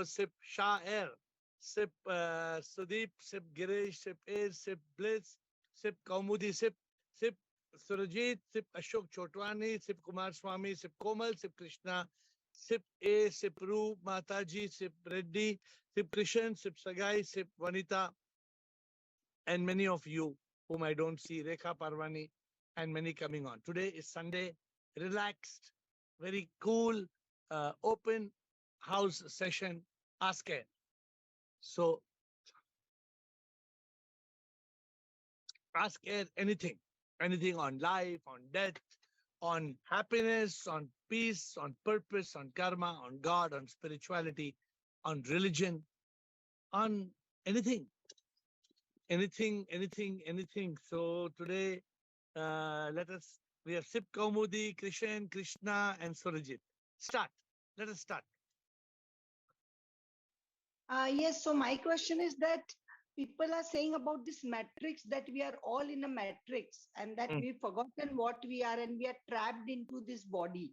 sip Shah Air, sip Sudeep, sip Girish, sip AiR, sip Bliss, sip Kaumudi, sip Surajit, sip Ashok Chotwani, sip Kumar Swami, sip Komal, sip Krishna, sip A, sip Ru, Mataji, sip Reddy, sip Krishan, sip Sagai, sip Vanita, and many of you whom I don't see, Rekha Parvani, and many coming on. Today is Sunday, relaxed, very cool, open house session, Ask AiR. So ask AiR anything, anything on life, on death, on happiness, on peace, on purpose, on karma, on God, on spirituality, on religion, on anything, anything. So today, we have Sip Kaumudi, Krishan, Krishna, and Surajit. Start. Let us start. Yes, so my question is that people are saying about this matrix that we are all in a matrix and that we've forgotten what we are and we are trapped into this body.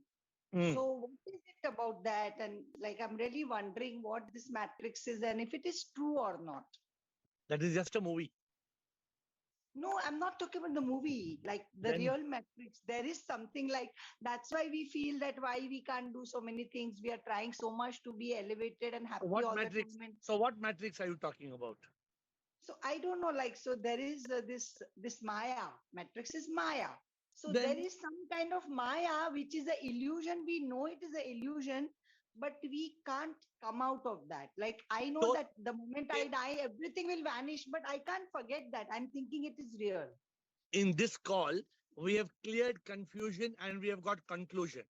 So what is it about that? And like, I'm really wondering what this matrix is and if it is true or not. That is just a movie. No, I'm not talking about the movie, like the real matrix. There is something like, that's why we feel that why we can't do so many things. We are trying so much to be elevated and happy What all matrix? the time. So what matrix are you talking about? So I don't know, like, so there is this Maya. Matrix is Maya. So Then- there is some kind of Maya, which is an illusion. We know it is an illusion, but we can't come out of that. Like, I know So- that the moment I die, everything will vanish, but I can't forget that. I'm thinking it is real. In this call, we have cleared confusion and we have got conclusion.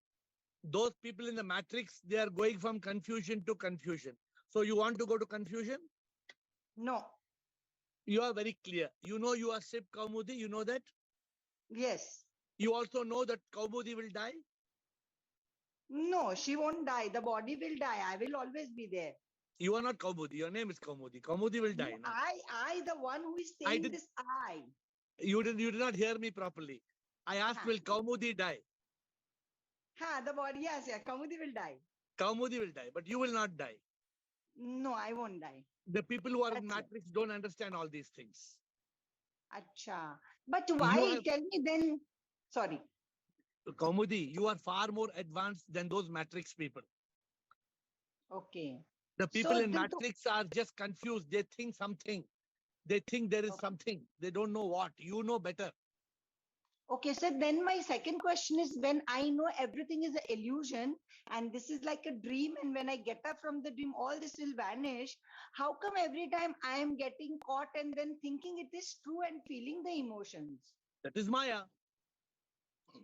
Those people in the matrix, they are going from confusion to confusion. So you want to go to confusion? No. You are very clear. You know you are Sip Kaumudi, you know that? Yes. You also know that Kaumudi will die? No, she won't die. The body will die. I will always be there. You are not Kaumudi. Your name is Kaumudi. Kaumudi will die. No, No? I, the one who is I saying did- this, I. You did not hear me properly. I asked, will Kaumudi die? The body, yes, yeah, Kaumudi will die. Kaumudi will die, but you will not die. No, I won't die. The people who are in That's it. matrix don't understand all these things. Acha. But why? have- Tell me then. Sorry. Kaumudi, you are far more advanced than those matrix people. Okay. The people So in then matrix are just confused. They think something. They think there is Okay. something. They don't know what. You know better. Okay, so then my second question is, when I know everything is an illusion and this is like a dream, and when I get up from the dream, all this will vanish. How come every time I am getting caught and then thinking it is true and feeling the emotions? That is Maya.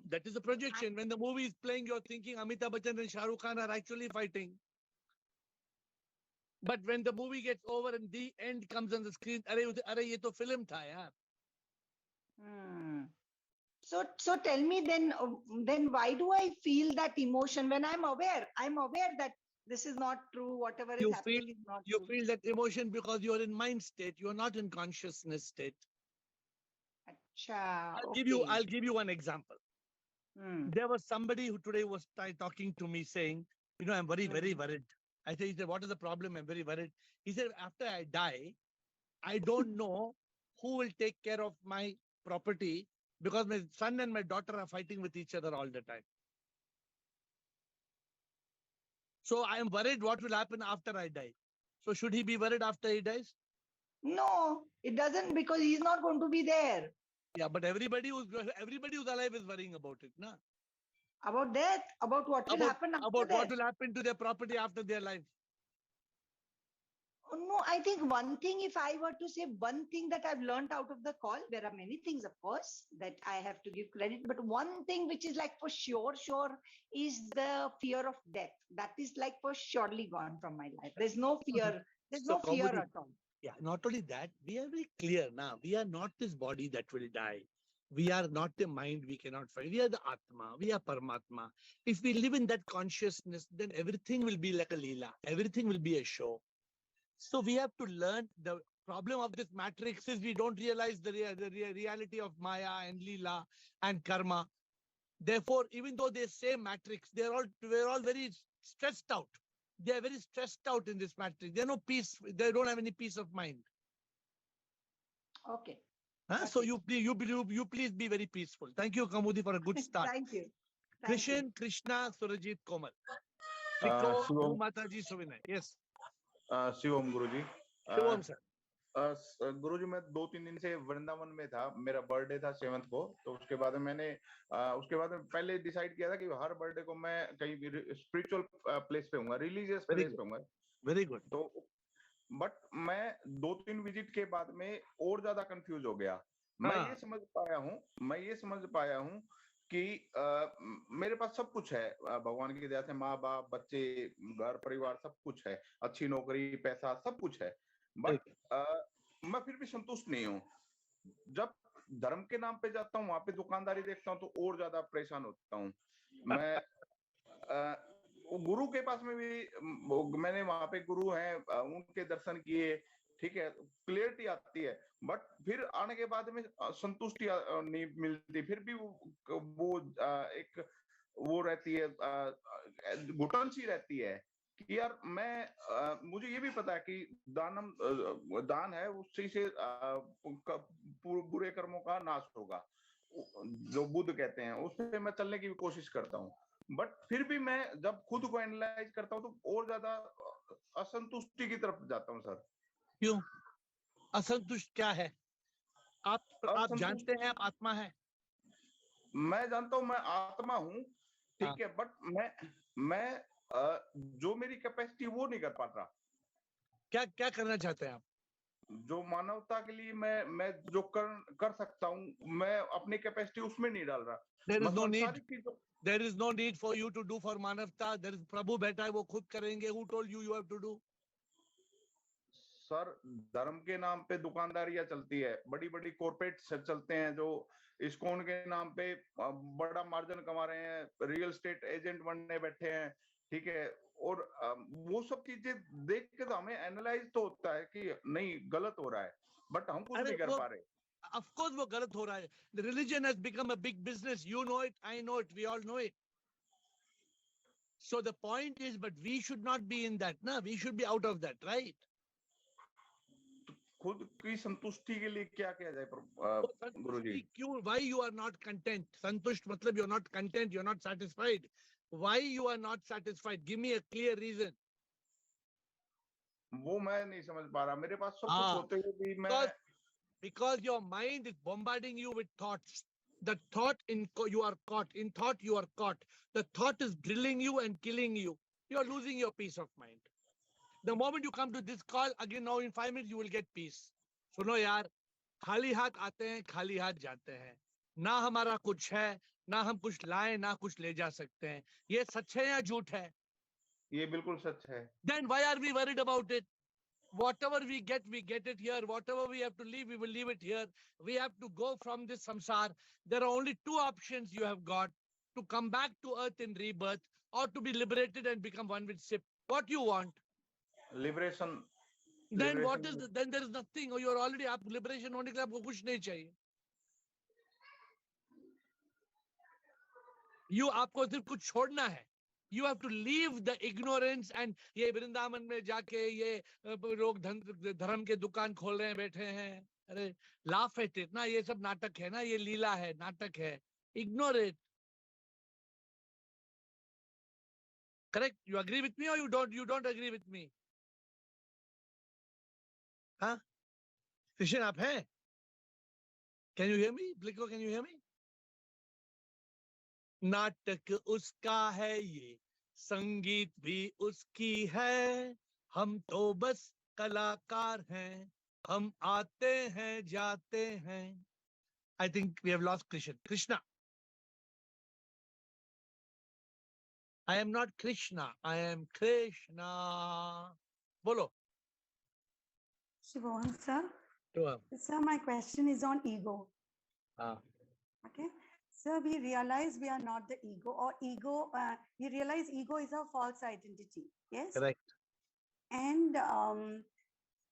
That is a projection. When the movie is playing, you're thinking Amitabh Bachchan and Shah Rukh Khan are actually fighting. But when the movie gets over and the end comes on the screen, arey ye to film tha yaar. So tell me then why do I feel that emotion when I'm aware? I'm aware that this is not true. Whatever is You happening is not You true. feel that emotion because you're in mind state. You're not in consciousness state. Acha, I'll give you one example. There was somebody who today was talking to me saying, I'm very, very worried. He said, what is the problem? I'm very worried. He said, after I die, I don't know who will take care of my property because my son and my daughter are fighting with each other all the time. So I am worried what will happen after I die. So should he be worried after he dies? No, it doesn't, because he's not going to be there. Yeah, but everybody who's alive is worrying about it, na? About death, about what will happen after About death. what will happen to their property after their life. Oh, no, I think one thing, if I were to say one thing that I've learned out of the call, there are many things, of course, that I have to give credit. But one thing which is like for sure, is the fear of death. That is like for surely gone from my life. There's no fear. There's So no fear Kaumudi, at all. yeah, not only that, we are very clear now. We are not this body that will die. We are not the mind we cannot find. We are the Atma. We are Paramatma. If we live in that consciousness, then everything will be like a Leela. Everything will be a show. So we have to learn. The problem of this matrix is we don't realize the reality of Maya and Leela and Karma. Therefore, even though they say matrix, we're all very stressed out. they are very stressed out in this matrix. They no peace. They don't have any peace of mind. Okay. So Okay. you please be very peaceful. Thank you, Kamudi, for a good start. Thank you. Thank you. Krishan, Krishna, Surajit, Komal. Triko, Shivam, Mataji, Suvinay. Yes. Shivam Guruji. Shivam, sir. गुरुजी, मैं 2-3 दिन से वृंदावन में था। मेरा birthday था 7th को। तो उसके बाद मैंने पहले डिसाइड किया था कि हर बर्थडे को मैं कहीं भी स्पिरिचुअल प्लेस पे हूँगा, रिलीजियस प्लेस पे हूँगा। Very good. तो बट मैं 2-3 विजिट के बाद में और ज्यादा कंफ्यूज हो गया। मैं ये समझ पाया हूँ कि मेरे पास सब कुछ है, भगवान की दया से माँ बाप, बच्चे, घर परिवार सब कुछ है, अच्छी नौकरी, पैसा, सब कुछ है। बट मैं फिर भी संतुष्ट नहीं हूँ। जब धर्म के नाम पे जाता हूँ, वहां पे दुकानदारी देखता हूँ तो और ज्यादा परेशान होता हूँ। मैं गुरु के पास में भी मैंने वहां पे गुरु हैं, उनके दर्शन किए, ठीक है, क्लियरिटी आती है। बट फिर आने के बाद में संतुष्टि नहीं मिलती। फिर भी वो एक वो रहती है, घुटन सी रहती है कि यार मुझे ये भी पता है कि दान है, उसी से बुरे कर्मों का नाश होगा, जो बुद्ध कहते हैं, उससे मैं चलने की भी कोशिश करता हूँ। बट फिर भी मैं जब खुद को एनालाइज करता हूँ तो और ज्यादा असंतुष्टि की तरफ जाता हूँ सर। क्यों असंतुष्ट क्या है? आप जानते हैं आप आत्मा है? मैं जानता हूँ मैं आत्मा हूँ, ठीक है, बट मैं जो मेरी कैपेसिटी वो नहीं कर पा रहा। क्या करना चाहते हैं आप? जो मानवता के लिए मैं जो कर सकता हूँ, मैं अपनी कैपेसिटी उसमें नहीं डाल रहा। There is no need for you to do for मानवता. There is प्रभु बैठा है, वो खुद करेंगे. Who told you have to do? Sir, धर्म के नाम पे दुकानदारियां चलती है, बड़ी बड़ी कॉर्पोरेट चलते हैं जो इस्कॉन के नाम पे बड़ा मार्जिन कमा रहे हैं, रियल एस्टेट एजेंट बनने बैठे हैं, ठीक है। और वो सब चीजें देख के तो हमें एनालाइज तो होता है कि नहीं, गलत हो रहा है, बट हम कुछ नहीं कर पा रहे। Of course वो गलत हो रहा है. The religion has become a big business. You know it, I know it, we all know it. So the point is, but we should not be in that, na? We should be out of that, right? खुद की संतुष्टि के लिए क्या किया जाए गुरुजी? क्यों? Why you are not content? संतुष्ट मतलब you're not content, you're not satisfied. Why you are not satisfied? Give me a clear reason. वो मैं नहीं समझ पा रहा। मेरे पास सब कुछ होते हुए भी मैं because your mind is bombarding you with thoughts. The thought you are caught. In thought you are caught. The thought is drilling you and killing you. You are losing your peace of mind. The moment you come to this call, again now in 5 minutes you will get peace. सुनो यार, खाली हाथ आते हैं, खाली हाथ जाते हैं. ना हमारा कुछ है, ना हम कुछ लाए, ना कुछ ले जा सकते हैं. ये सच है या झूठ है? ये बिल्कुल सच है. Then why are we worried about it? Whatever we get it here. Whatever we have to leave, we will leave it here. We have to go from this samsar. There are only 2 options you have got: to come back to earth in rebirth, or to be liberated and become one with Sip. What you want? Liberation. Then what is? Then there is nothing. Or you are already up. Liberation होने के लिए आपको कुछ नहीं चाहिए. आपको सिर्फ कुछ छोड़ना है. You have to leave the ignorance and ये वृंदावन में जाके ये लोग धर्म के दुकान खोल रहे हैं, बैठे हैं. अरे laugh at it ना, ये सब नाटक है ना, ये लीला है, नाटक है. Ignore it. Correct? You agree with me or you don't? You don't agree with me? हाँ? Krishan आप हैं? Can you hear me? Bliko, can you hear me? नाटक उसका है, ये संगीत भी उसकी है. हम तो बस कलाकार हैं, हम आते हैं जाते हैं. I think we have lost Krishna. I am not Krishna, I am Krishna. Bolo. Shivam sir. Sure. Sir, my question is on ego. Okay. Sir, we realize we are not the ego, or ego, we realize ego is a false identity. Yes? Correct. And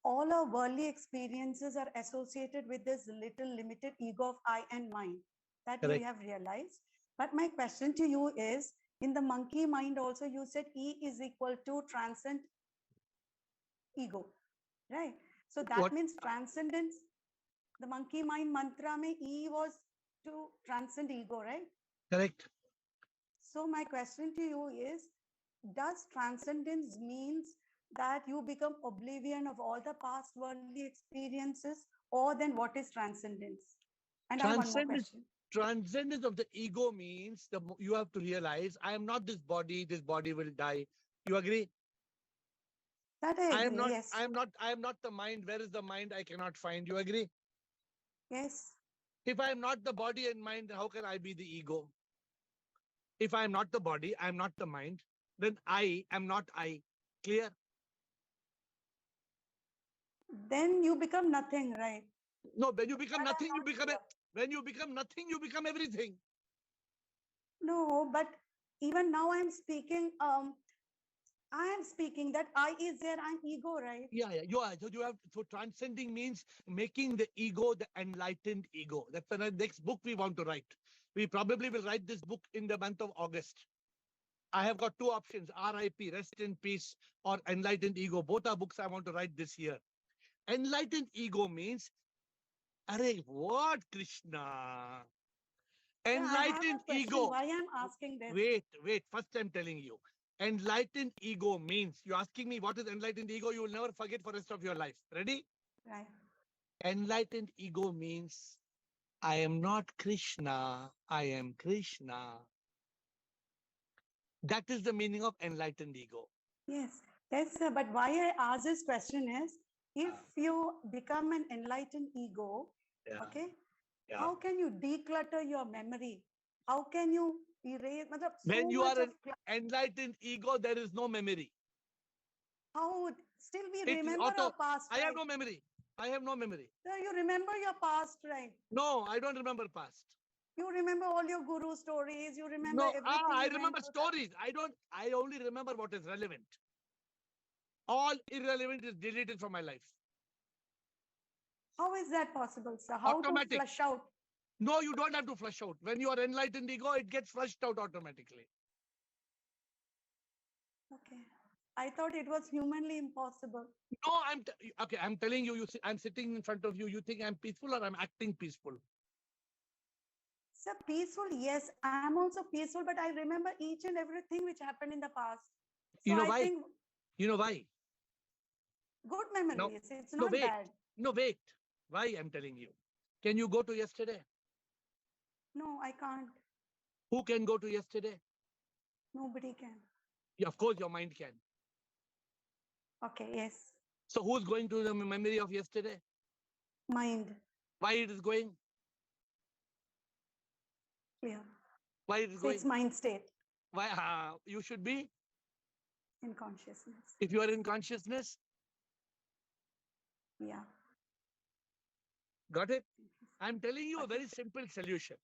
all our worldly experiences are associated with this little limited ego of I and mine that Correct. We have realized. But my question to you is, In the monkey mind also, you said E is equal to transcend ego, right? So that What? means transcendence. The monkey mind mantra mein E was to transcend ego, right? Correct. So my question to you is, does transcendence means that you become oblivion of all the past worldly experiences, or then what is transcendence? And I have one more Transcendence, question. transcendence of the ego means you have to realize I am not this body will die. You agree? That I I am agree. not, Yes. I am not the mind. Where is the mind? I cannot find. You agree? Yes. If I am not the body and mind, how can I be the ego? If I am not the body, I am not the mind, then I am not I. Clear? Then you become nothing, right? No, when you become That I'm nothing, you not become sure. when you become nothing, you become everything. No, but even now I'm speaking. I am speaking that I is there. I'm ego, right? Yeah, yeah, you are. So you have, so transcending means making the ego the enlightened ego. That's the next book we want to write. We probably will write this book in the month of August. I have got two options: RIP, rest in peace, or enlightened ego. Both are books I want to write this year. Enlightened ego means, arey, what Krishna? Yeah, I have a Enlightened question. ego. Why I'm asking this? Wait. First, I'm telling you. Enlightened ego means, you're asking me what is enlightened ego, you will never forget for the rest of your life. Ready? Right. Enlightened ego means, I am not Krishna, I am Krishna. That is the meaning of enlightened ego. Yes. Yes, sir. But why I ask this question is, if you become an enlightened ego, Yeah. okay, Yeah. how can you declutter your memory? How can you erase? matlab, When so you much are of an enlightened ego, there is no memory. how would still we It is remember auto. our past, I have right? no memory. I have no memory. Sir, you remember your past, right? No, I don't remember past. You remember all your guru stories. You remember No, everything I you went remember through. stories. I only remember what is relevant. All irrelevant is deleted from my life. How is that possible, sir? How Automatic. to flush out? No, you don't have to flush out. When you are enlightened ego, it gets flushed out automatically. Okay. I thought it was humanly impossible. No, okay. I'm telling you. I'm sitting in front of you. You think I'm peaceful or I'm acting peaceful? Sir, peaceful, yes, I'm also peaceful, but I remember each and everything which happened in the past. So You know I why? think You know why? good No, memories. It's no, not wait. bad. No, wait. Why I'm telling you? Can you go to yesterday? No, I can't. Who can go to yesterday? Nobody can. Yeah, of course, your mind can. Okay, yes. So who's going to the memory of yesterday? Mind. Why it is going? Clear. Why it is So going? it's mind state Why you should be? in consciousness. If you are in consciousness, Yeah. got it? I'm telling you a very simple solution.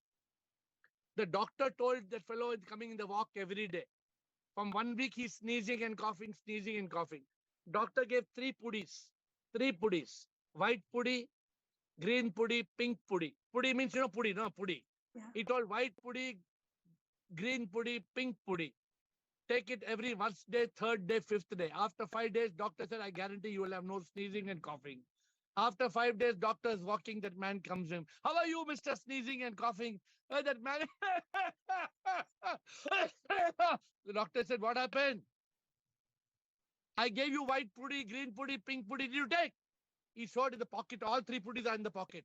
The doctor told that fellow is coming in the walk every day. From 1 week, he's sneezing and coughing, sneezing and coughing. Doctor gave 3 puddis. 3 puddis. White puddi, green puddi, pink puddi. Puddi means, you know, puddi, no, puddi. Yeah. He told white puddi, green puddi, pink puddi. Take it every first day, third day, fifth day. After 5 days, doctor said, I guarantee you will have no sneezing and coughing. After 5 days, doctor is walking, that man comes in. How are you, Mr. Sneezing and coughing? That man. The doctor said, what happened? I gave you white puddy, green puddy, pink puddy. Did you take? He showed in the pocket. All 3 puddies are in the pocket.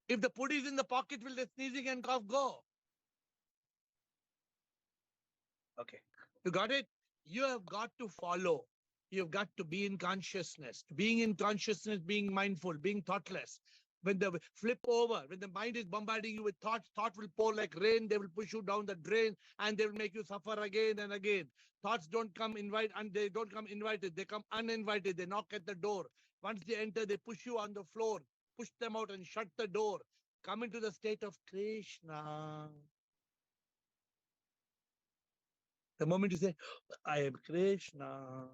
If the puddy is in the pocket, will the sneezing and cough go? Okay. You got it? You have got to follow. You've got to be in consciousness. Being in consciousness, being mindful, being thoughtless. When the flip over, when the mind is bombarding you with thoughts, thought will pour like rain. They will push you down the drain and they will make you suffer again and again. Thoughts don't come invite and they don't come invited. They come uninvited. They knock at the door. Once they enter, they push you on the floor, push them out and shut the door. Come into the state of Krishna. The moment you say, I am Krishna,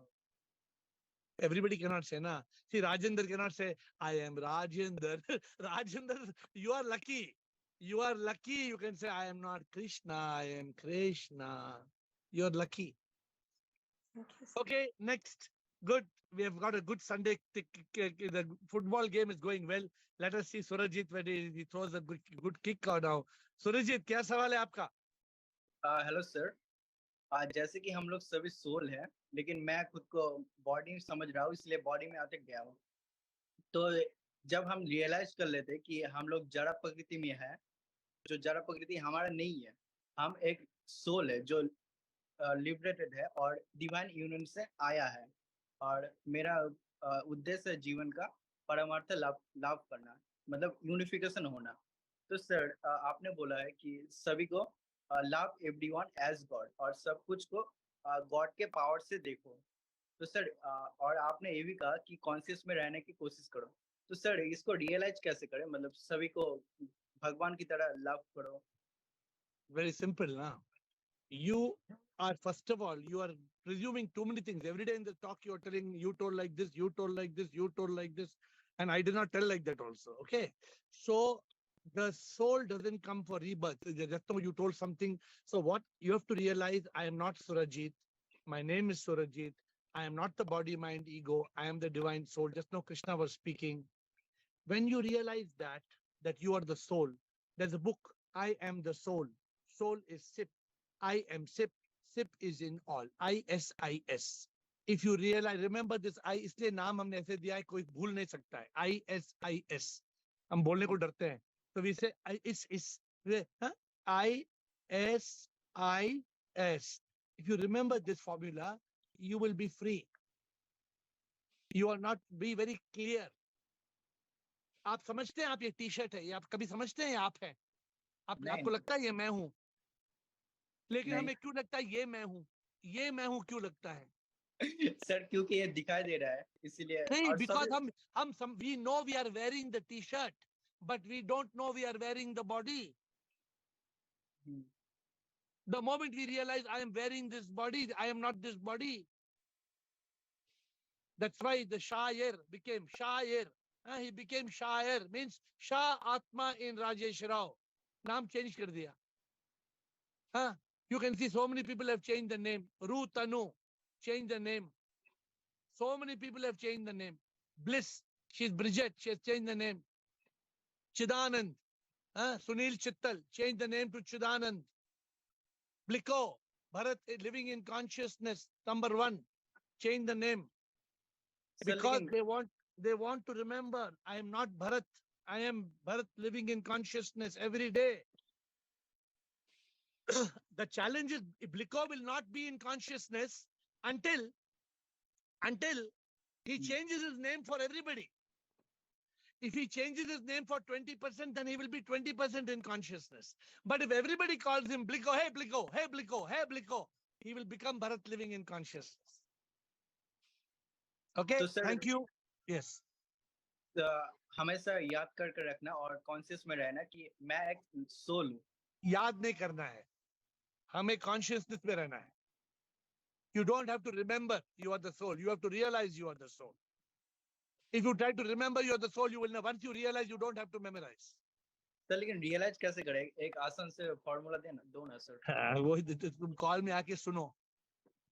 everybody cannot say, na. See, Rajendra cannot say, I am Rajendra. Rajendra, you are lucky. You are lucky. You can say, I am not Krishna. I am Krishna. You're lucky. Thank you, sir. Okay, next. Good. We have got a good Sunday. The football game is going well. Let us see Surajit when he throws a good kick out now. Surajit, क्या सवाल है आपका? Hello sir. जैसे कि हम लोग सभी soul हैं, लेकिन मैं खुद को बॉडी समझ रहा हूँ, इसलिए बॉडी में अटक गया हूँ। तो जब हम रियलाइज कर लेते हैं कि हम लोग जड़ प्रकृति में है, जो जड़ प्रकृति हमारा नहीं है, हम एक सोल है जो लिबरेटेड है और डिवाइन यूनियन से आया है, और मेरा उद्देश्य है जीवन का परमार्थ लाभ लाभ करना, मतलब यूनिफिकेशन होना। तो सर आपने बोला है कि सभी को लव एवरीवन एज गॉड, और सब कुछ को गॉड के पावर से देखो। तो सर और आपने ये भी कहा कि कॉन्शियस में रहने की कोशिश करो। तो सर इसको रियलाइज कैसे करें, मतलब सभी को भगवान की तरह लव करो? Very simple now. You are, first of all, you are presuming too many things. Every day in the talk, you are telling, you told like this, you told like this, you told like this. And I did not tell like that also. Okay. So the soul doesn't come for rebirth. Just now you told something. So what you have to realize, I am not Surajit. My name is Surajit. I am not the body, mind, ego. I am the divine soul. Just now Krishna was speaking. When you realize that you are the soul, there's a book, I am the soul. Soul is SIP. I am SIP. SIP is in all. ISIS. If you realize, remember this I, इसलिए नाम हमने ऐसे दिया है, कोई भूल नहीं सकता है. ISIS. हम बोलने को डरते हैं. So we say ISIS. If you remember this formula, you will be free. You are not, be very clear. आप समझते हैं आप ये टी शर्ट है, ये आप कभी समझते हैं आप है, आपको लगता है ये मैं हूं, लेकिन हमें क्यों लगता है ये मैं हूं क्यों लगता है? सर क्योंकि ये दिखाई दे रहा है इसीलिए। नहीं, because हम we know we are wearing the t-shirt, but we don't know we are wearing the body. The moment we realize I am wearing this body, I am not this body. That's why the Shair became Shair. He became Shair, means Shah Atma in Rajesh Rao. Naam change kar diya. You can see so many people have changed the name. Ru Tanu, change the name. So many people have changed the name. Bliss, she's Bridget, she has changed the name. Chidanand, Sunil Chittal, change the name to Chidanand. Bliko, Bharat living in consciousness, number 1, change the name. Because they want to remember, I am not Bharat. I am Bharat living in consciousness every day. The challenge is Bliko will not be in consciousness until he changes his name for everybody. If he changes his name for 20%, then he will be 20% in consciousness. But if everybody calls him Bliko, hey Bliko, hey Bliko, hey Bliko, he will become Bharat living in consciousness. Okay, so, sir, thank you. Yes. हमेशा याद करके रखना और conscious में रहना कि मैं एक सोल हूँ. याद नहीं करना है, हमें कॉन्शियसनेस में रहना है. You don't have to remember you are the soul. You have to realize you are the soul. If you try to remember you are the soul, you will know. Once you realize, you don't have to memorize. Sir लेकिन realise कैसे करें? एक आसान से formula दो ना sir. वही तुम कॉल में आके सुनो.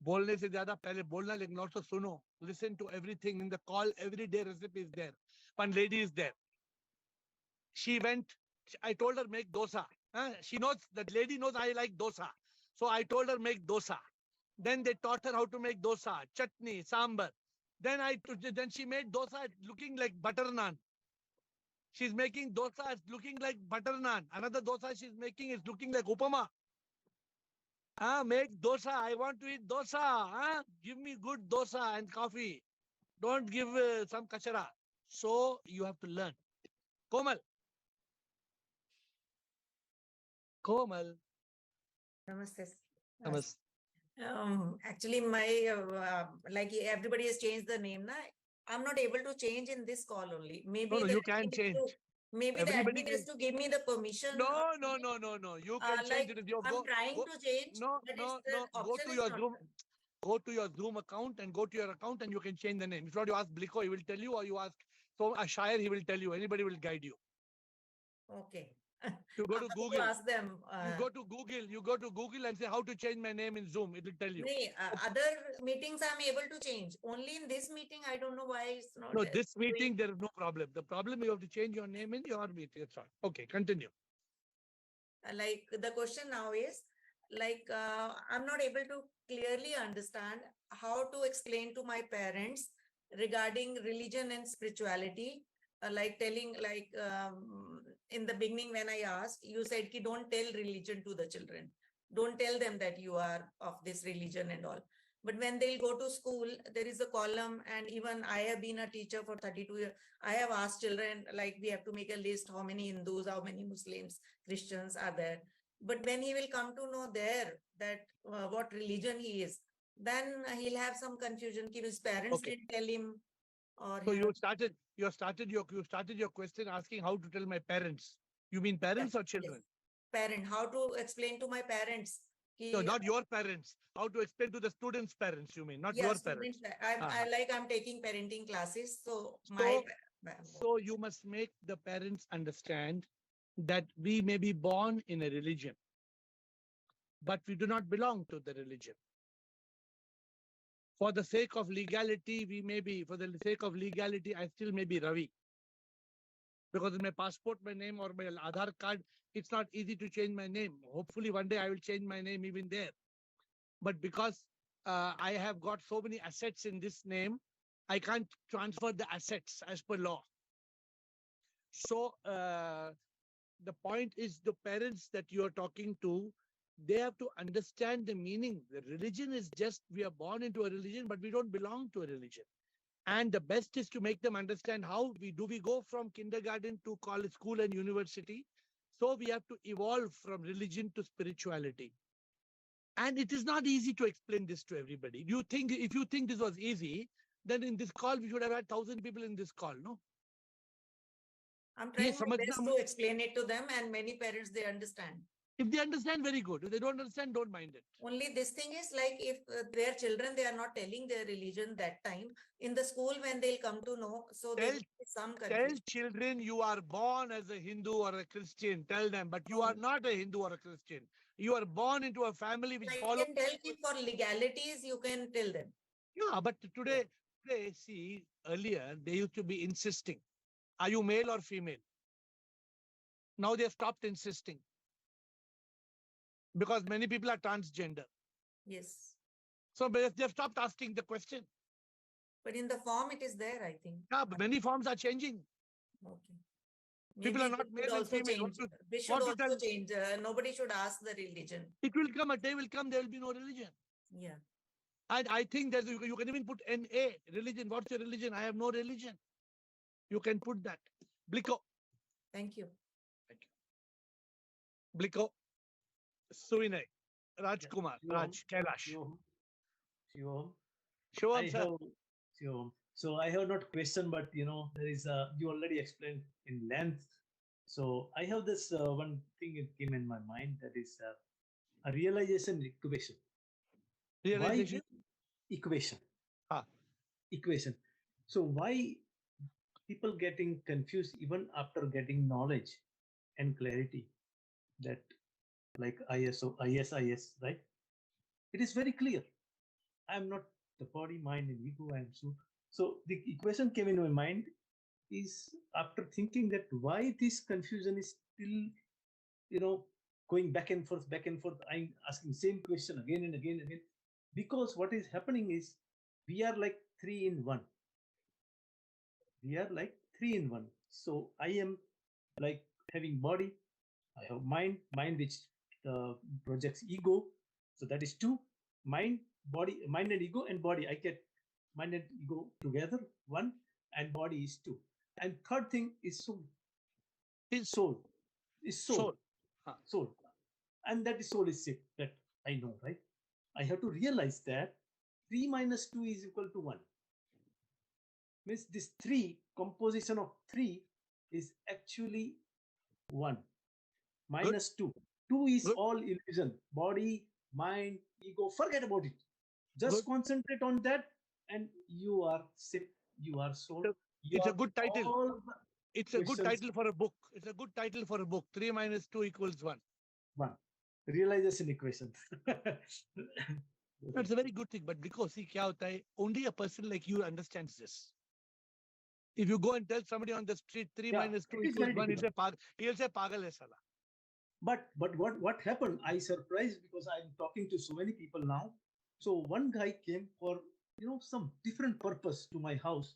बोलने से ज्यादा पहले बोलना, लेकिन also सुनो. Listen to everything in the call. Every day recipe is there. One lady is there. She went. I told her make dosa. She knows, that lady knows I like dosa. So I told her make dosa. Then they taught her how to make dosa, chutney, sambar. Then she made dosa looking like butter naan. She's making dosa, it's looking like butter naan. Another dosa she's making is looking like upama. Make dosa. I want to eat dosa. Give me good dosa and coffee. Don't give some kachara. So you have to learn. Komal. Namaste. Namaste. Actually, my like everybody has changed the name. Na? I'm not able to change in this call only. Maybe no, you can change. Maybe everybody the admin has to give me the permission. No. You can change like it. I'm trying to change. No. Go to your Zoom. Go to your Zoom account and go to your account and you can change the name. If not, you ask Bliko, he will tell you, or you ask a Shair, he will tell you. Anybody will guide you. Okay. You go to How Google. ask them. You go to Google. You go to Google and say how to change my name in Zoom. It will tell you. Other meetings I'm able to change. Only in this meeting, I don't know why it's not. No, this meeting there is no problem. The problem you have to change your name in your meeting. That's all. Okay, continue. Like the question now is like I'm not able to clearly understand how to explain to my parents regarding religion and spirituality. Like telling like in the beginning when I asked, you said ki don't tell religion to the children. Don't tell them that you are of this religion and all. But when they'll go to school, there is a column, and even I have been a teacher for 32 years. I have asked children, like we have to make a list, how many Hindus, how many Muslims, Christians are there. But when he will come to know there that what religion he is, then he'll have some confusion. Ki his parents didn't tell him. Or So you started your question asking how to tell my parents. You mean parents or children? Yes. Parent, how to explain to my parents. No, not your parents. How to explain to the students' parents, you mean, not your parents. I'm taking parenting classes. So you must make the parents understand that we may be born in a religion, but we do not belong to the religion. For the sake of legality, I still may be Ravi. Because in my passport, my name, or my Aadhaar card, it's not easy to change my name. Hopefully one day I will change my name even there. But because I have got so many assets in this name, I can't transfer the assets as per law. So the point is, the parents that you are talking to, they have to understand the meaning. The religion is just, we are born into a religion, but we don't belong to a religion. And the best is to make them understand how we go from kindergarten to college, school and university. So we have to evolve from religion to spirituality. And it is not easy to explain this to everybody. If you think this was easy, then in this call, we should have had 1,000 people in this call, no? I'm trying my best to explain it to them, and many parents, they understand. If they understand, very good. If they don't understand, don't mind it. Only this thing is like if their children, they are not telling their religion that time in the school when they'll come to know. So there will be some confusion. Tell children you are born as a Hindu or a Christian. Tell them, but you are not a Hindu or a Christian. You are born into a family which follows. You can tell them for legalities, you can tell them. Yeah, but today, see, earlier they used to be insisting. Are you male or female? Now they have stopped insisting. Because many people are transgender. Yes. So they've stopped asking the question. But in the form, it is there, I think. Yeah, but many forms are changing. Okay. People are not male and female. We should also change. Nobody should ask the religion. It will come, a day will come, there will be no religion. Yeah. And I think that you can even put NA, religion. What's your religion? I have no religion. You can put that. Bliko. Thank you. Thank you. Bliko. Suvinay. Rajkumar. Raj. Kailash. Shivam. Shivam, sir. Shivam. So I have not question, but there is you already explained in length. So I have this one thing it came in my mind, that is a realization equation. Realization? Equation. Equation. So why people getting confused even after getting knowledge and clarity, that like ISO, IS, right? It is very clear. I am not the body, mind, and ego. I am so. So the equation came in my mind is after thinking that why this confusion is still, going back and forth. I'm asking same question again and again. Because what is happening is we are like 3 in 1. We are like 3 in 1. So I am like having body. I have mind which projects ego. So that is 2. Mind and ego and body. I get mind and ego together, 1, and body is 2. And third thing is soul. Soul. Soul. And that is soul is sick. That I know, right? I have to realize that 3 minus 2 is equal to 1. Means this 3, composition of 3 is actually 1. Minus 2. 2 is all illusion. Body, mind, ego, forget about it. Just concentrate on that and you are sick. You are soul. It's a good title. It's a good questions. title for a book. It's a good title for a book. 3 minus 2 equals 1. One. Realization equation. That's a very good thing. But because see, kya hota hai, only a person like you understands this. If you go and tell somebody on the street 3 Yeah, minus 2 it is equals very 1, difficult. he'll say pagal hai sala. But what happened? I surprised because I'm talking to so many people now. So one guy came for some different purpose to my house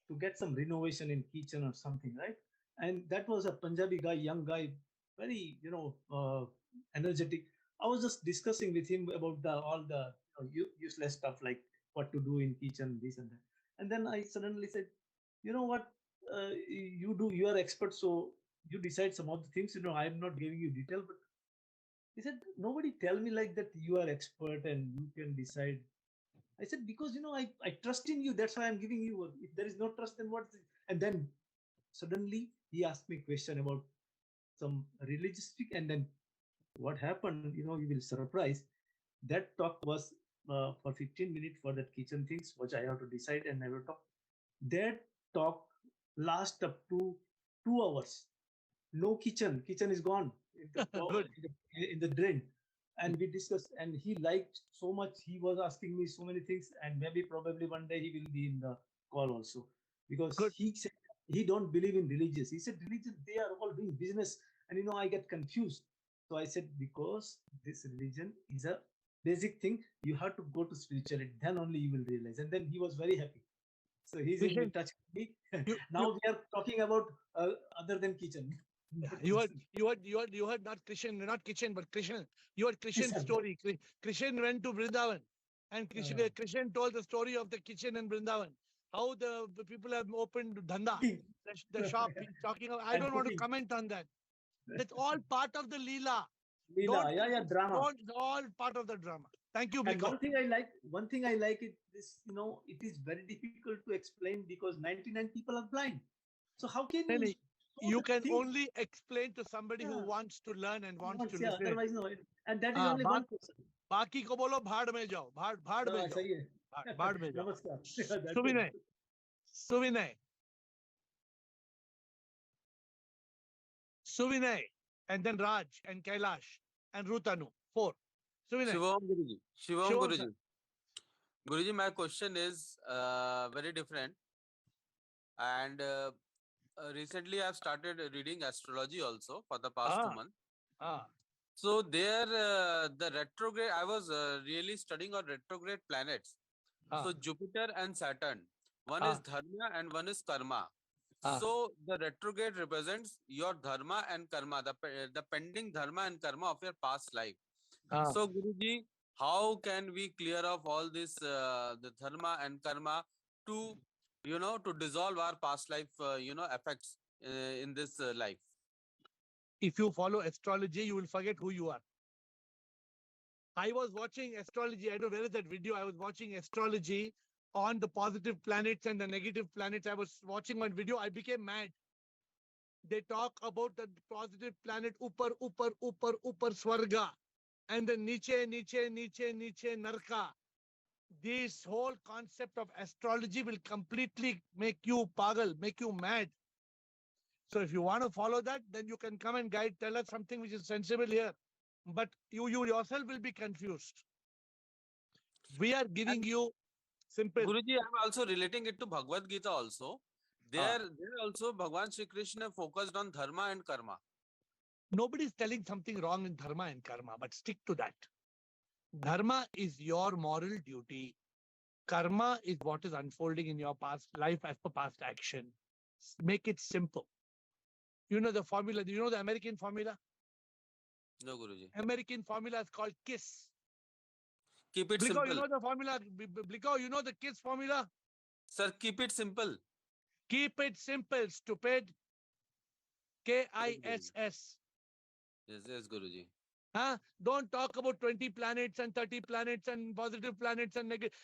to get some renovation in kitchen or something, right? And that was a Punjabi guy, young guy, very energetic. I was just discussing with him about all the useless stuff like what to do in kitchen, this and that. And then I suddenly said, you know what, you are expert, so you decide some of the things. I'm not giving you detail, but he said, nobody tell me like that you are expert and you can decide. I said, because I trust in you, that's why I'm giving you. If there is no trust, then what? And then suddenly he asked me a question about some religious speak, and then what happened, you will surprise. That talk was for 15 minutes for that kitchen things which I have to decide and I will talk. That talk last up to 2 hours. No kitchen is gone in the, Good. in the drain. And we discussed, and he liked so much. He was asking me so many things, and maybe probably one day he will be in the call also, because Good. he said he don't believe in religious. He said religion, they are all doing business, and I get confused. So I said, because this religion is a basic thing, you have to go to spirituality, then only you will realize. And then he was very happy. So he's in touch with me. Now we are talking about other than kitchen. You heard not kitchen, but Krishna. You heard Krishn's story. Krishna went to Vrindavan, and Krishna told the story of the kitchen in Vrindavan. How the people have opened dhanda, the shop. He's talking about, I don't want to comment on that. That's all part of the Leela. Drama. All part of the drama. Thank you, And Bliko. one thing I like is this, it is very difficult to explain because 99 people are blind. So how can you can only explain to somebody who wants to learn and wants to listen. Otherwise, no. And that is only one person. बाकी को बोलो भाड़ में जाओ, भाड़ में जाओ, भाड़ में जाओ. Namaskar. Suvinay, and then Raj and Kailash and Rutanu. 4. Suvinay. Shivam Guruji. Guruji, my question is very different. And recently I've started reading astrology also for the past 2 months. So there, the retrograde, I was really studying on retrograde planets. So Jupiter and Saturn, one is dharma and one is karma. So the retrograde represents your dharma and karma, the pending dharma and karma of your past life. So Guruji, how can we clear off all this, the dharma and karma to, to dissolve our past life, effects in this life? If you follow astrology, you will forget who you are. I was watching astrology. I don't know where is that video. I was watching astrology on the positive planets and the negative planets. I was watching one video. I became mad. They talk about the positive planet upar swarga, and the niche narka. This whole concept of astrology will completely make you pagal, make you mad. So if you want to follow that, then you can come and tell us something which is sensible here. But you yourself will be confused. We are giving you simple. Guruji, I'm also relating it to Bhagavad Gita also. There also Bhagwan Shri Krishna focused on dharma and karma. Nobody is telling something wrong in dharma and karma, but stick to that. Dharma is your moral duty. Karma is what is unfolding in your past life as per past action. Make it simple. You know the formula. Do you know the American formula? No, Guruji. American formula is called KISS. Keep it Bliko, simple. you know the formula? Bliko, you know the KISS formula? Sir, keep it simple. Keep it simple, stupid. KISS. Yes, Guruji. Don't talk about 20 planets and 30 planets and positive planets and negative.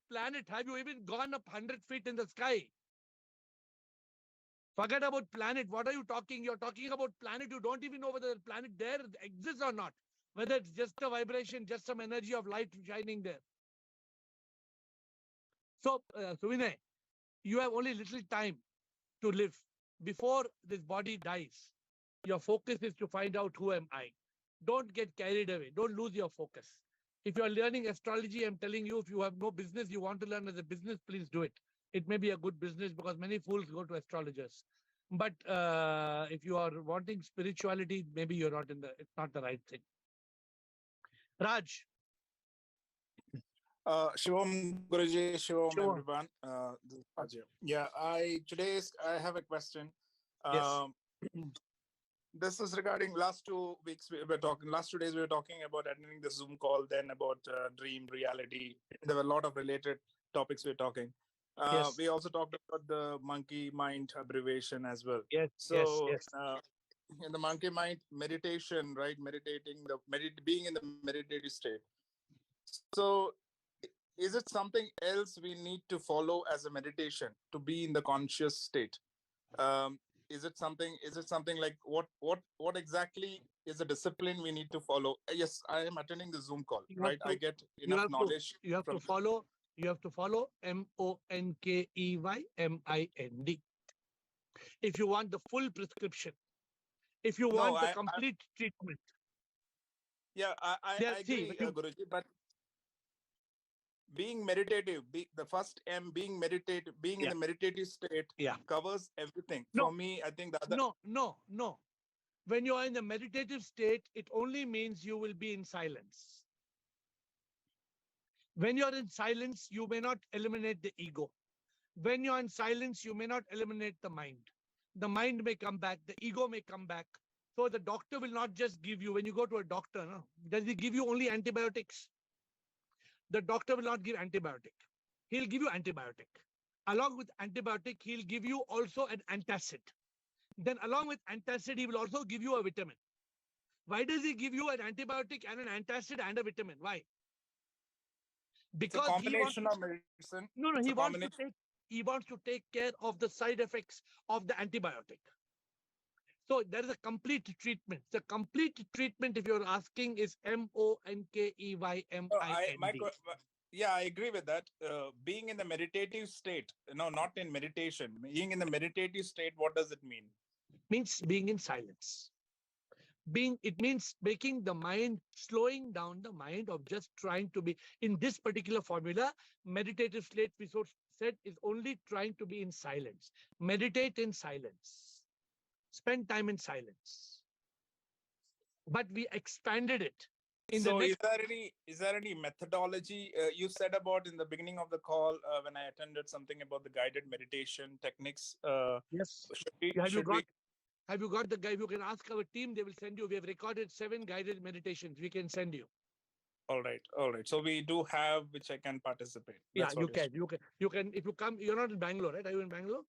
Planet, have you even gone up 100 feet in the sky? Forget about planet. What are you talking? You're talking about planet. You don't even know whether the planet there exists or not. Whether it's just a vibration, just some energy of light shining there. So, Suvinay, you have only little time to live. before this body dies, your focus is to find out who am I. Don't get carried away. Don't lose your focus. If you are learning astrology, I'm telling you, if you have no business, you want to learn as a business, please do it. It may be a good business because many fools go to astrologers. But if you are wanting spirituality, maybe you're not it's not the right thing. Raj. Shivam Guruji, Shivam Shivam. everyone. This is Raj. Yeah, I have a question. Yes. This is regarding last 2 weeks last 2 days we were talking about attending the Zoom call, then about dream reality. There were a lot of related topics we were talking. Yes. We also talked about the monkey mind abbreviation as well. Yes. So Yes. in the monkey mind meditation, right? Being in the meditative state. So is it something else we need to follow as a meditation to be in the conscious state? Is it something like what exactly is the discipline we need to follow? Yes, I am attending the Zoom call, right? I get enough knowledge. You have to follow MONKEYMIND. If you want the full prescription, if you want the complete treatment. Yeah, I agree, Guruji, but being meditative, the first M, being meditative, being in the meditative state covers everything. For me, I think the other... No. When you are in the meditative state, it only means you will be in silence. When you're in silence, you may not eliminate the ego. When you're in silence, you may not eliminate the mind. The mind may come back, the ego may come back. So the doctor will not just give you, when you go to a doctor, no, does he give you only antibiotics? The doctor will not give antibiotic. He'll give you antibiotic. Along with antibiotic, he'll give you also an antacid. Then along with antacid, he will also give you a vitamin. Why does he give you an antibiotic and an antacid and a vitamin? Why? Because it's a combination of medicine. No, he wants to take care of the side effects of the antibiotic. So there is a complete treatment. The complete treatment, if you're asking, is MONKEYMIND. Yeah, I agree with that. Being in the meditative state, not in meditation. Being in the meditative state, what does it mean? Means being in silence. It means making the mind, slowing down the mind of just trying to be in this particular formula. Meditative state, we said, is only trying to be in silence. Meditate in silence. Spend time in silence. But we expanded it. Is there any methodology you said about in the beginning of the call when I attended something about the guided meditation techniques? Yes. Have you got the guide? You can ask our team, they will send you. We have recorded 7 guided meditations. We can send you. All right. So we do have, which I can participate. That's you can. If you come, you're not in Bangalore, right? Are you in Bangalore?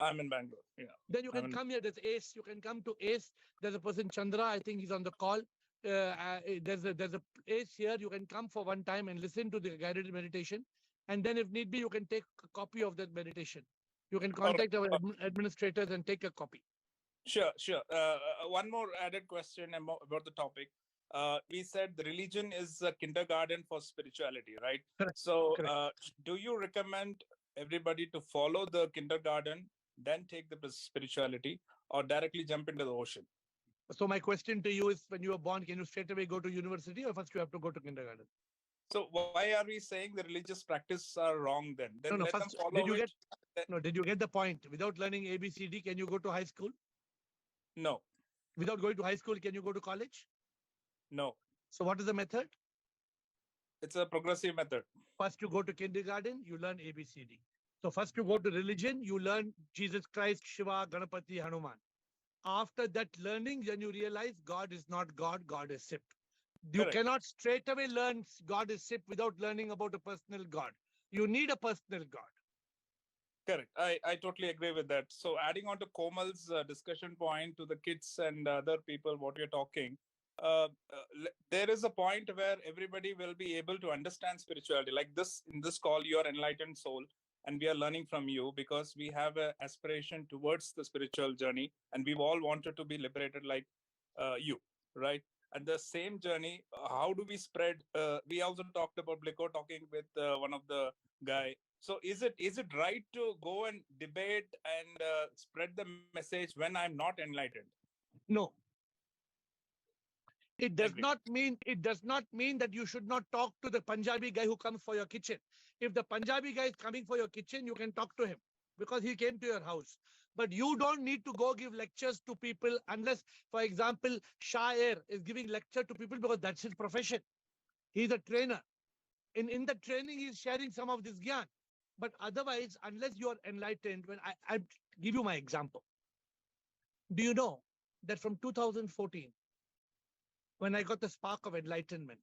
I'm in Bangalore. Yeah. Then you can come here. There's ACE. You can come to ACE. There's a person, Chandra. I think he's on the call. There's a ACE here. You can come for one time and listen to the guided meditation. And then if need be, you can take a copy of that meditation. You can contact our administrators and take a copy. Sure. One more added question about the topic. We said the religion is a kindergarten for spirituality, right? Correct. So do you recommend everybody to follow the kindergarten, then take the spirituality, or directly jump into the ocean? So my question to you is, when you were born, can you straight away go to university, or first you have to go to kindergarten? So why are we saying the religious practices are wrong then? Then no, let first, them follow did you get the point? Without learning ABCD, can you go to high school? No. Without going to high school, can you go to college? No. So what is the method? It's a progressive method. First you go to kindergarten, you learn ABCD. So first you go to religion, you learn Jesus Christ, Shiva, Ganapati, Hanuman. After that learning, then you realize God is not God, God is SIP. You cannot straight away learn God is SIP without learning about a personal God. You need a personal God. Correct. I totally agree with that. So adding on to Komal's discussion point to the kids and other people, what you're talking, there is a point where everybody will be able to understand spirituality. Like this, in this call, you are enlightened soul, and we are learning from you because we have an aspiration towards the spiritual journey, and we've all wanted to be liberated like you, right? And the same journey, how do we spread? We also talked about Bliko talking with one of the guy. So is it right to go and debate and spread the message when I'm not enlightened? No. It does Agree. not mean that you should not talk to the Punjabi guy who comes for your kitchen. If the Punjabi guy is coming for your kitchen, you can talk to him because he came to your house. But you don't need to go give lectures to people unless, for example, AiR is giving lecture to people because that's his profession. He's a trainer. In the training, he's sharing some of this gyan. But otherwise, unless you are enlightened, when I give you my example. Do you know that from 2014, when I got the spark of enlightenment,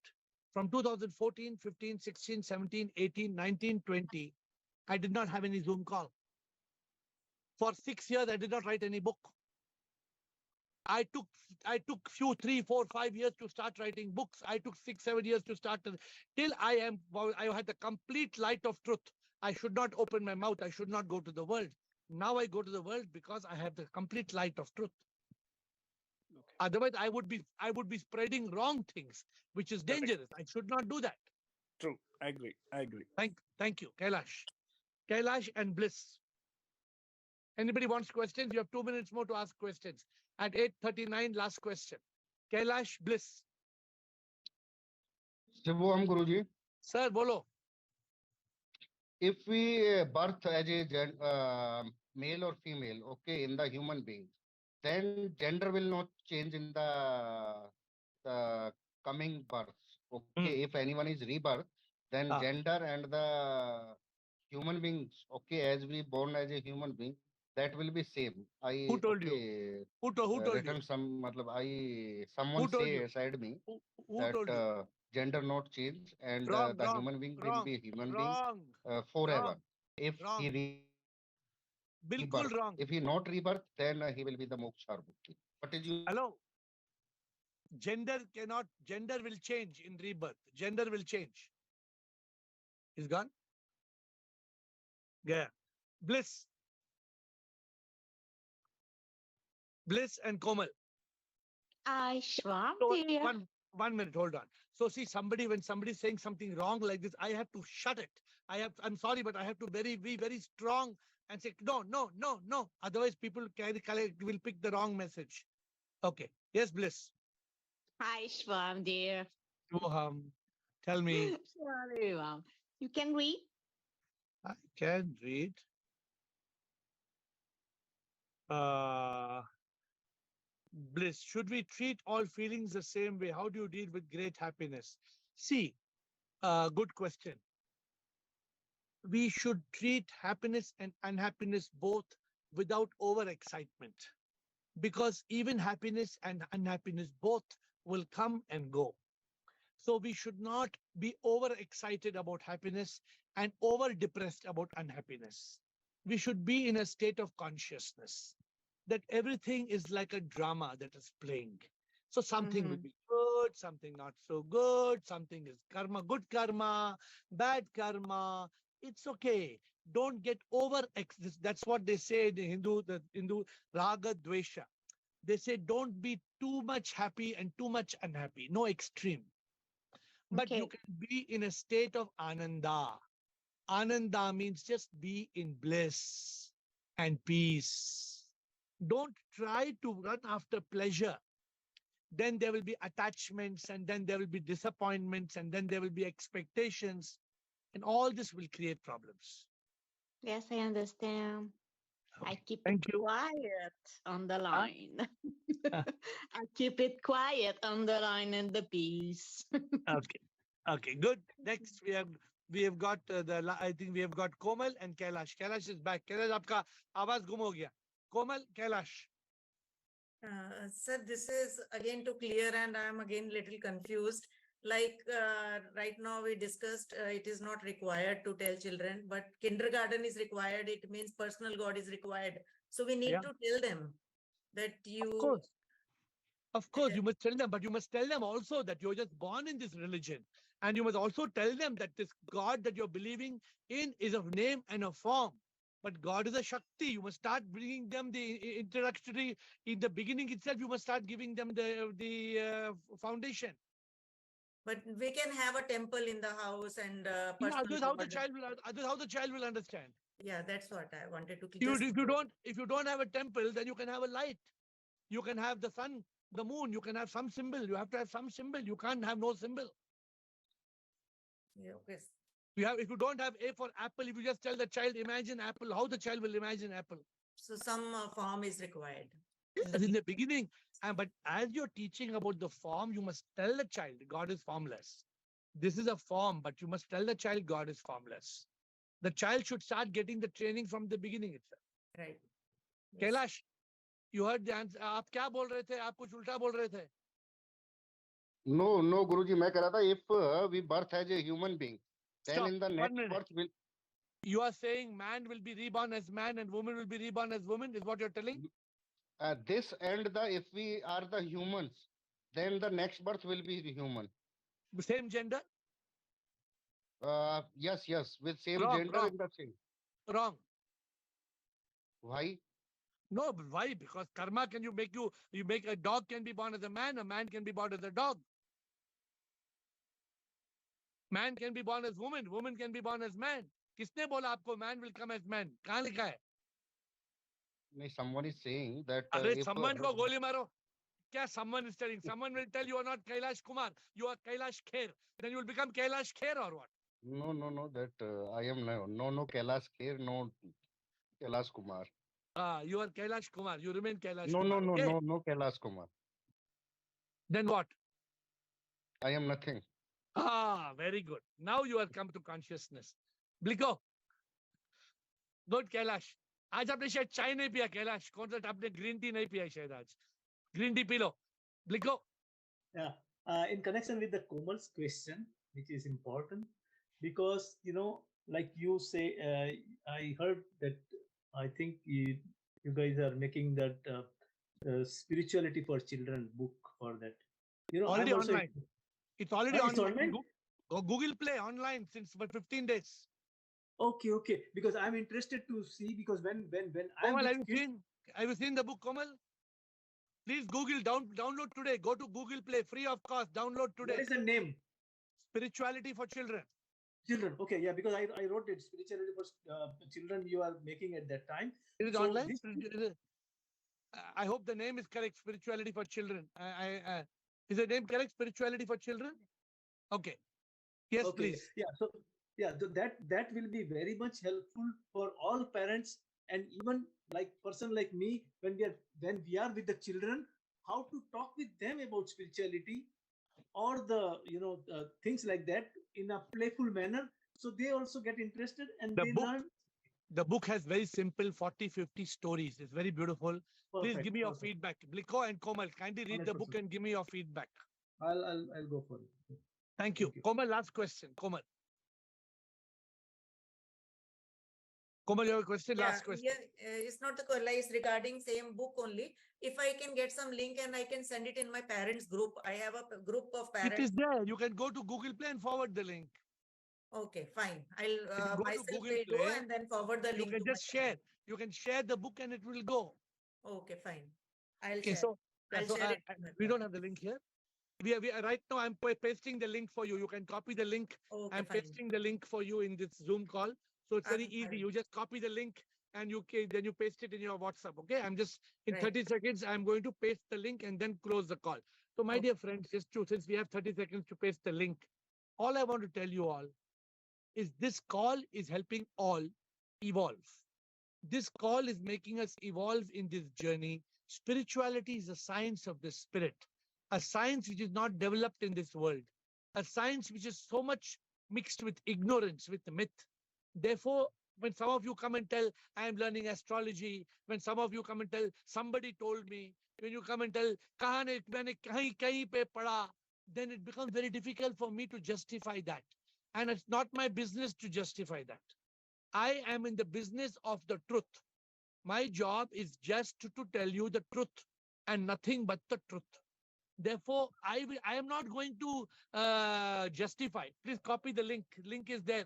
from 2014, 15, 16, 17, 18, 19, 20, I did not have any Zoom call. For 6 years, I did not write any book. I took few 3, 4, 5 years to start writing books. I took 6, 7 years to start till I had the complete light of truth. I should not open my mouth. I should not go to the world. Now I go to the world because I have the complete light of truth. Okay. Otherwise, I would be spreading wrong things, which is dangerous. I should not do that. True. I agree. Thank you, Kailash and Bliss. Anybody wants questions? You have 2 minutes more to ask questions. At 8:39, last question. Kailash, Bliss. Shivam Guruji, Sir, bolo. if we birth as a male or female, okay, in the human being, then gender will not change in the coming births. Okay, if anyone is rebirth, then gender and the human beings, okay, as we born as a human being, that will be same. Who told you? Who told written you? Someone Who told say you? aside me Who that told you? gender not change and Wrong, the wrong, human being will wrong, be human being wrong, forever. wrong, If wrong. he Bilkul rebirth, wrong. if he not rebirth, then he will be the moksha or mukti. What is you? Hello. Gender will change in rebirth. Gender will change. Is gone? Yeah. Bliss and Komal. Shwam, So dear. one minute, hold on. So see, when somebody is saying something wrong like this, I have to shut it. I'm sorry, but I have to be very strong and say, no. Otherwise, people will pick the wrong message. Okay. Yes, Bliss. Hi, Shwam, dear. Tell me. Sorry, Shwam. You can read? I can read. Bliss, should we treat all feelings the same way? How do you deal with great happiness? See, good question. We should treat happiness and unhappiness both without overexcitement, because even happiness and unhappiness both will come and go. So we should not be overexcited about happiness and over depressed about unhappiness. We should be in a state of consciousness that everything is like a drama that is playing. So something will be good, something not so good, something is karma, good karma, bad karma. It's okay. Don't get over. That's what they say in the Hindu raga dvesha. They say don't be too much happy and too much unhappy. No extreme. But you can be in a state of ananda. Ananda means just be in bliss and peace. Don't try to run after pleasure. Then there will be attachments, and then there will be disappointments, and then there will be expectations, and all this will create problems. Yes, I understand. Okay. I keep it quiet on the line. I keep it quiet on the line and the peace. Okay, good. Next, we have got I think we have got Komal and Kailash. Kailash is back. Kailash, आपका आवाज गुम हो गया. Komal, Kailash. Sir, this is again to clear, and I am again little confused. Like right now we discussed, it is not required to tell children, but kindergarten is required. It means personal God is required. So we need to tell them that you. Of course, you must tell them, but you must tell them also that you're just born in this religion. And you must also tell them that this God that you're believing in is of name and a form. But God is a Shakti. You must start bringing them the introductory, in the beginning itself, you must start giving them the foundation. But we can have a temple in the house and Yeah, personal this is how the God. child will understand. Yeah, that's what I wanted to If you don't have a temple, then you can have a light. You can have the sun, the moon. You can have some symbol. You have to have some symbol. You can't have no symbol. Yeah, yes. If you don't have A for apple, if you just tell the child imagine apple, how the child will imagine apple? So some form is required. Yes, in the beginning. But as you're teaching about the form, you must tell the child God is formless. This is a form, but you must tell the child God is formless. The child should start getting the training from the beginning itself. Right. Yes. Kailash, you heard the answer. आप क्या बोल रहे थे? आप कुछ उल्टा बोल रहे थे? No, no, Guruji, मैं कह रहा था, if we birth as a human being, then Stop. in the 1 next minute. birth will. You are saying man will be reborn as man and woman will be reborn as woman, is what you're telling? This and if we are the humans, then the next birth will be the human. Same gender? Yes, with same Wrong, gender wrong. in the same. Wrong. Why? No, but why? Because karma can you make a dog can be born as a man can be born as a dog. Man can be born as woman can be born as man. किसने बोला आपको man will come as man? कहाँ लिखा है? No, someone is saying that. अरे someone को गोली मारो. क्या someone is telling? Someone will tell you are not Kailash Kumar. You are Kailash Kher. Then you will become Kailash Kher or what? No. That I am no Kailash Kher, no Kailash Kumar. You are Kailash Kumar. You remain Kailash No, Kumar. no Kailash Kumar. Then what? I am nothing. Very good. Now you have come to consciousness. Bliko. Good Kailash. आज आपने शायद चाय नहीं पिया कैलाश कौन सा आपने green tea नहीं पिया शायद आज ग्रीन टी पी लो लिखो in connection with the Komal's question, which is important because like you say, I heard that I think you guys are making that spirituality for children book for that. Already online. It's already online. Google Play online since 15 days. Okay. Because I'm interested to see because when Komal, have you seen the book, Komal? Please Google, download today. Go to Google Play, free of cost. Download today. What is the name? Spirituality for Children. Children. Okay, yeah, because I wrote it. Spirituality for children. You are making at that time. It is online. I hope the name is correct. Spirituality for Children. Is the name correct? Spirituality for Children. Okay. Yes, okay. Please. Yeah. So that will be very much helpful for all parents and even like person like me when we are with the children, how to talk with them about spirituality or the things like that in a playful manner, so they also get interested and learn. The book has very simple 40-50 stories. It's very beautiful. Perfect, please give me your feedback. Bliko and Komal, kindly read 100%. The book and give me your feedback. I'll go for it. Thank you. Komal, last question. Komal, you have a question? Yeah, last question. Yeah, it's not the like it's regarding same book only. If I can get some link and I can send it in my parents group. I have a group of parents. It is there. You can go to Google Play and forward the link. Okay, fine. I'll myself will go and then forward the link. You can just share. You can share the book and it will go. Okay, fine. I'll share. I'll share it. We don't have the link here. We are right now. I'm pasting the link for you. You can copy the link. Okay, I'm pasting the link for you in this Zoom call. So it's very easy. You just copy the link and then you paste it in your WhatsApp. Okay. I'm just in 30 seconds. I'm going to paste the link and then close the call. So my dear friends, since we have 30 seconds to paste the link, all I want to tell you all is this call is helping all evolve. This call is making us evolve in this journey. Spirituality is a science of the spirit, a science which is not developed in this world, a science which is so much mixed with ignorance, with myth. Therefore, when some of you come and tell, I am learning astrology, when some of you come and tell, somebody told me, when you come and tell, kahin pe pada, then it becomes very difficult for me to justify that. And it's not my business to justify that. I am in the business of the truth. My job is just to tell you the truth and nothing but the truth. Therefore, I am not going to justify. Please copy the link. Link is there.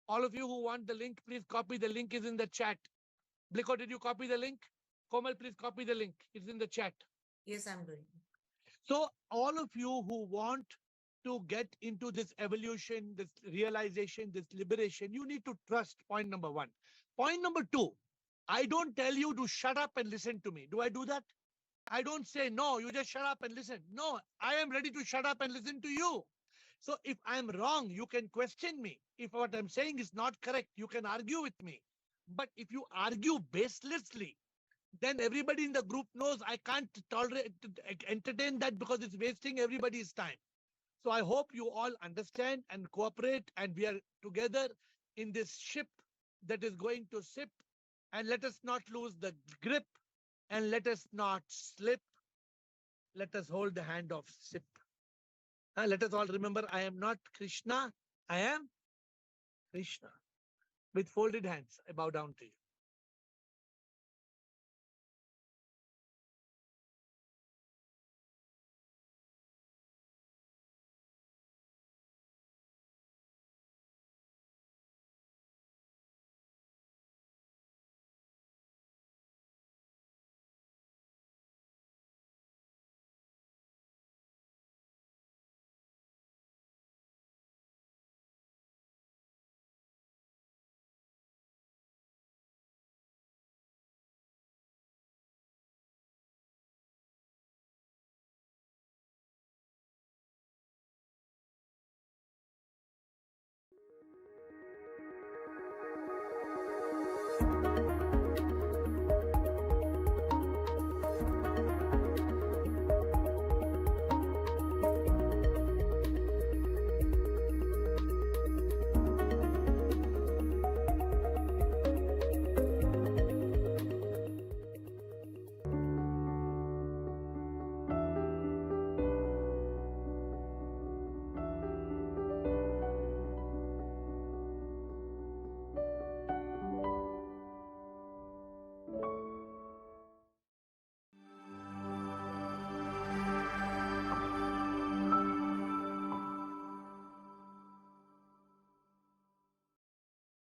All of you who want the link, please copy the link is in the chat. Bliko, did you copy the link? Komal, please copy the link. It's in the chat. Yes, I'm doing. So all of you who want to get into this evolution, this realization, this liberation, you need to trust. Point number one. Point number two, I don't tell you to shut up and listen to me. Do I do that? I don't say, no, you just shut up and listen. No, I am ready to shut up and listen to you. So if I'm wrong, you can question me. If what I'm saying is not correct, you can argue with me. But if you argue baselessly, then everybody in the group knows I can't tolerate, entertain that, because it's wasting everybody's time. So I hope you all understand and cooperate, and we are together in this ship that is going to sip. And let us not lose the grip, and let us not slip. Let us hold the hand of sip. Let us all remember, I am not Krishna, I am Krishna. With folded hands, I bow down to you.